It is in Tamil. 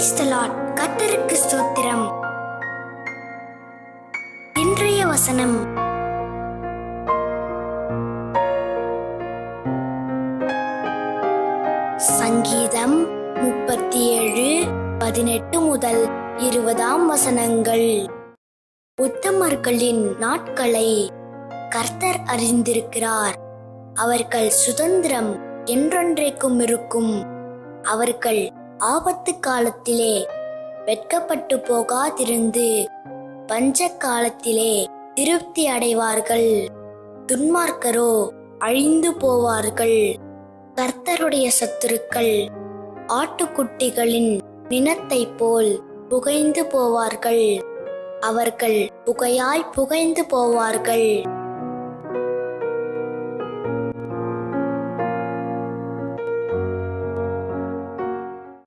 Praise the Lord. கர்த்தருக்கு ஸ்தோத்திரம். இன்றைய வசனம் சங்கீதம் 37:18 முதல் 20 வசனங்கள். உத்தமர்களின் நாட்களை கர்த்தர் அறிந்திருக்கிறார். அவர்கள் சுதந்திரம் என்றென்றைக்கும் இருக்கும். அவர்கள் ஆபத்து காலத்திலே வெட்கப்பட்டு போகாதிருந்து பஞ்ச காலத்திலே திருப்தி அடைவார்கள். துன்மார்க்கரோ அழிந்து போவார்கள். கர்த்தருடைய சத்துருக்கள் ஆட்டுக்குட்டிகளின் நினத்தை போல் புகைந்து போவார்கள். அவர்கள் புகையாய் புகைந்து போவார்கள்.